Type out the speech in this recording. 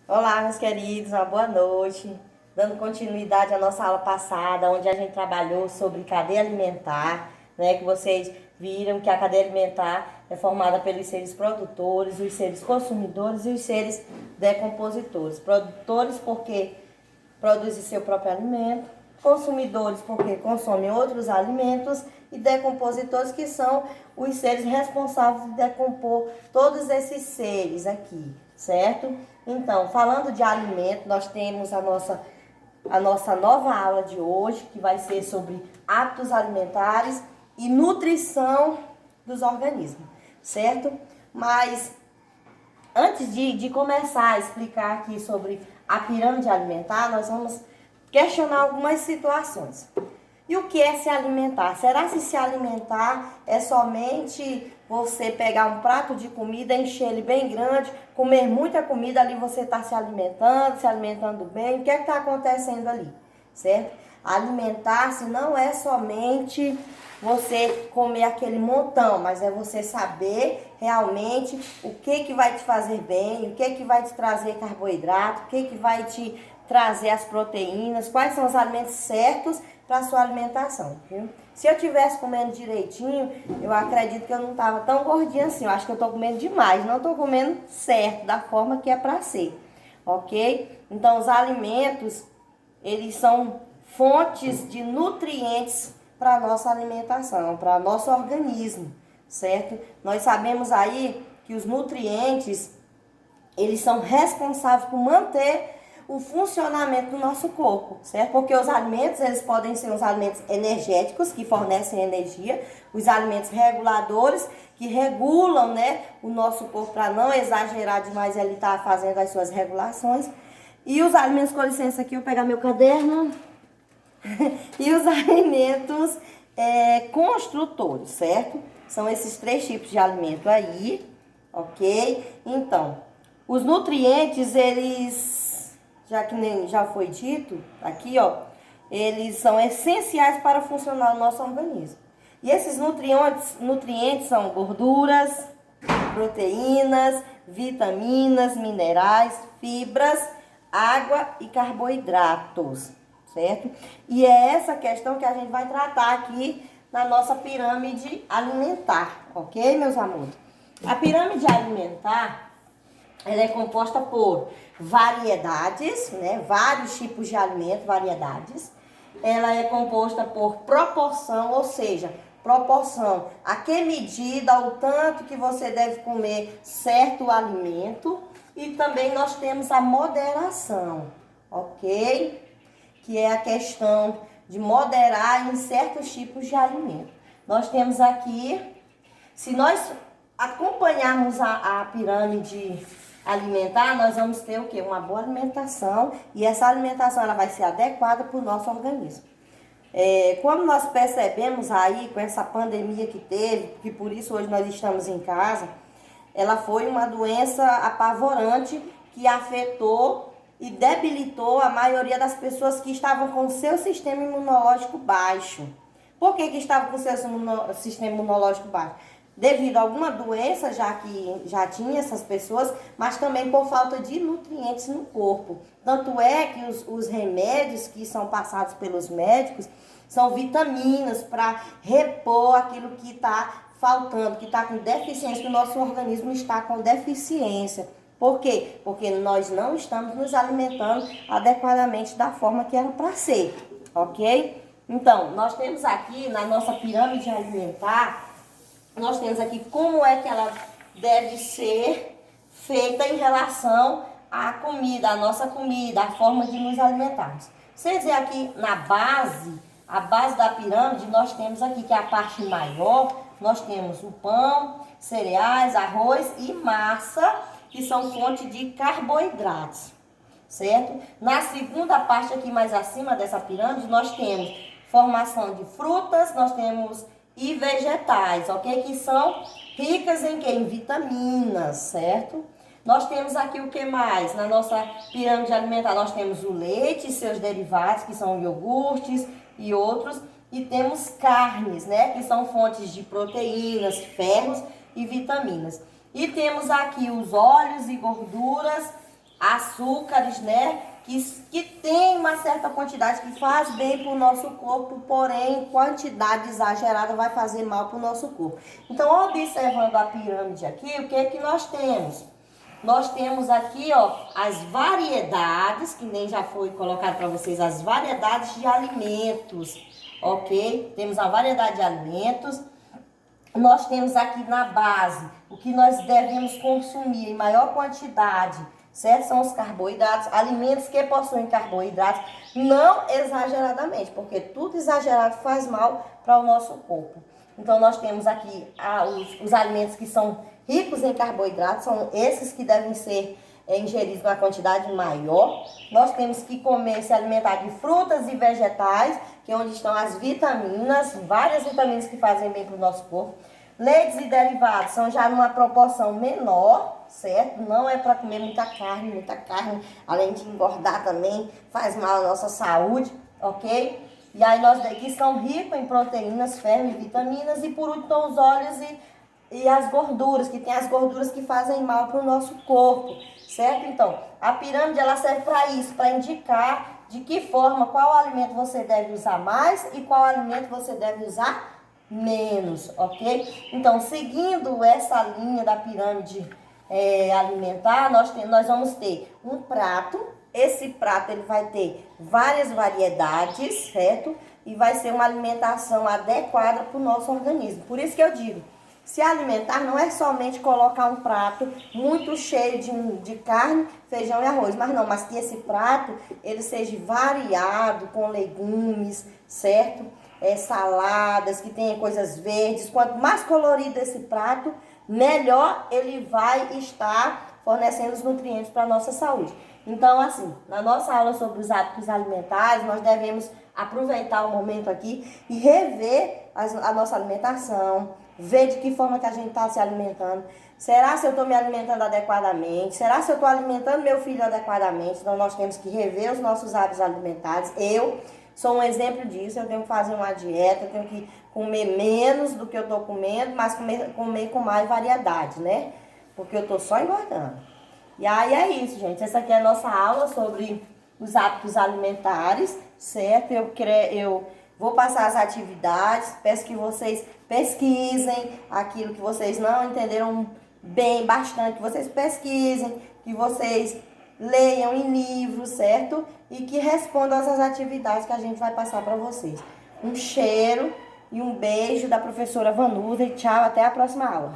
Olá, meus queridos, uma boa noite. Dando continuidade à nossa aula passada, onde a gente trabalhou sobre cadeia alimentar, né? Que vocês viram que a cadeia alimentar é formada pelos seres produtores, os seres consumidores e os seres decompositores. Produtores porque produzem seu próprio alimento, consumidores porque consomem outros alimentos e decompositores que são os seres responsáveis de decompor todos esses seres aqui, certo? Então, falando de alimento, nós temos a nossa nova aula de hoje, que vai ser sobre hábitos alimentares e nutrição dos organismos, certo? Mas antes de começar a explicar aqui sobre a pirâmide alimentar, nós vamos questionar algumas situações. E o que é se alimentar? Será que se alimentar é somente você pegar um prato de comida, encher ele bem grande, comer muita comida, ali você está se alimentando bem? O que é que está acontecendo ali? Certo? Alimentar-se não é somente você comer aquele montão, mas é você saber realmente o que vai te fazer bem, o que vai te trazer carboidrato, o que vai te trazer as proteínas, quais são os alimentos certos para a sua alimentação, viu? Se eu tivesse comendo direitinho, eu acredito que eu não estava tão gordinha assim. Eu acho que eu estou comendo demais, não estou comendo certo, da forma que é para ser, ok? Então, os alimentos, eles são fontes de nutrientes para a nossa alimentação, para o nosso organismo, certo? Nós sabemos aí que os nutrientes, eles são responsáveis por manter o funcionamento do nosso corpo, certo? Porque os alimentos, eles podem ser os alimentos energéticos, que fornecem energia, os alimentos reguladores, que regulam, né, o nosso corpo para não exagerar demais, ele tá fazendo as suas regulações. E os alimentos, com licença aqui, eu vou pegar meu caderno. E os alimentos construtores, certo? São esses três tipos de alimento aí, ok? Então, os nutrientes, eles, já foi dito aqui, ó, eles são essenciais para funcionar o nosso organismo. E esses nutrientes são gorduras, proteínas, vitaminas, minerais, fibras, água e carboidratos, certo? E é essa questão que a gente vai tratar aqui na nossa pirâmide alimentar, ok, meus amores? A pirâmide alimentar, ela é composta por variedades, né? Vários tipos de alimento, variedades. Ela é composta por proporção, ou seja, proporção, a que medida, o tanto que você deve comer certo alimento. E também nós temos a moderação, ok? Que é a questão de moderar em certos tipos de alimento. Nós temos aqui, se nós acompanharmos a pirâmide alimentar, nós vamos ter o quê? Uma boa alimentação, e essa alimentação ela vai ser adequada para o nosso organismo. Como nós percebemos aí com essa pandemia que teve, que por isso hoje nós estamos em casa, ela foi uma doença apavorante que afetou e debilitou a maioria das pessoas que estavam com o seu sistema imunológico baixo. Por que estavam com o seu sistema imunológico baixo? Devido a alguma doença, já que já tinha essas pessoas, mas também por falta de nutrientes no corpo. Tanto é que os remédios que são passados pelos médicos são vitaminas para repor aquilo que está faltando, que está com deficiência, que o nosso organismo está com deficiência. Por quê? Porque nós não estamos nos alimentando adequadamente da forma que era para ser, ok? Então, nós temos aqui na nossa pirâmide alimentar, nós temos aqui como é que ela deve ser feita em relação à comida, à nossa comida, à forma de nos alimentarmos. Vocês veem aqui na base, a base da pirâmide, nós temos aqui que é a parte maior, nós temos o pão, cereais, arroz e massa, que são fonte de carboidratos, certo? Na segunda parte aqui mais acima dessa pirâmide, nós temos formação de frutas, nós temos e vegetais, ok? Que são ricas em quê? Em vitaminas, certo? Nós temos aqui o que mais? Na nossa pirâmide alimentar, nós temos o leite e seus derivados, que são iogurtes e outros. E temos carnes, né? Que são fontes de proteínas, ferros e vitaminas. E temos aqui os óleos e gorduras, açúcares, né? Que tem uma certa quantidade que faz bem para o nosso corpo, porém, quantidade exagerada vai fazer mal para o nosso corpo. Então, observando a pirâmide aqui, o que é que nós temos? Nós temos aqui, ó, as variedades, que nem já foi colocado para vocês, as variedades de alimentos, ok? Temos a variedade de alimentos. Nós temos aqui na base o que nós devemos consumir em maior quantidade, certo? São os carboidratos, alimentos que possuem carboidratos, não exageradamente, porque tudo exagerado faz mal para o nosso corpo. Então, nós temos aqui os alimentos que são ricos em carboidratos, são esses que devem ser ingeridos na quantidade maior. Nós temos que comer, se alimentar de frutas e vegetais, que é onde estão as vitaminas, várias vitaminas que fazem bem para o nosso corpo. Leites e derivados são já numa proporção menor, certo? Não é para comer muita carne, além de engordar também, faz mal à nossa saúde, ok? E aí nós daqui são ricos em proteínas, ferro e vitaminas, e por último os óleos e as gorduras, que tem as gorduras que fazem mal para o nosso corpo, certo? Então, a pirâmide ela serve para isso, para indicar de que forma, qual alimento você deve usar mais e qual alimento você deve usar menos, ok? Então, seguindo essa linha da pirâmide alimentar, nós vamos ter um prato. Esse prato ele vai ter várias variedades, certo? E vai ser uma alimentação adequada para o nosso organismo. Por isso que eu digo, se alimentar não é somente colocar um prato muito cheio de carne, feijão e arroz, mas que esse prato ele seja variado com legumes, certo? Saladas, que tenha coisas verdes. Quanto mais colorido esse prato, melhor ele vai estar fornecendo os nutrientes para a nossa saúde. Então, assim, na nossa aula sobre os hábitos alimentares, nós devemos aproveitar o momento aqui e rever a nossa alimentação, ver de que forma que a gente está se alimentando. Será se eu estou me alimentando adequadamente? Será se eu estou alimentando meu filho adequadamente? Então, nós temos que rever os nossos hábitos alimentares. Eu sou um exemplo disso, eu tenho que fazer uma dieta, eu tenho que comer menos do que eu estou comendo, mas comer com mais variedade, né? Porque eu estou só engordando. E aí é isso, gente. Essa aqui é a nossa aula sobre os hábitos alimentares, certo? Eu vou passar as atividades, peço que vocês pesquisem aquilo que vocês não entenderam bem, bastante, que vocês pesquisem, que vocês leiam em livros, certo? E que respondam essas atividades que a gente vai passar para vocês. Um cheiro e um beijo da professora Vanusa e tchau, até a próxima aula.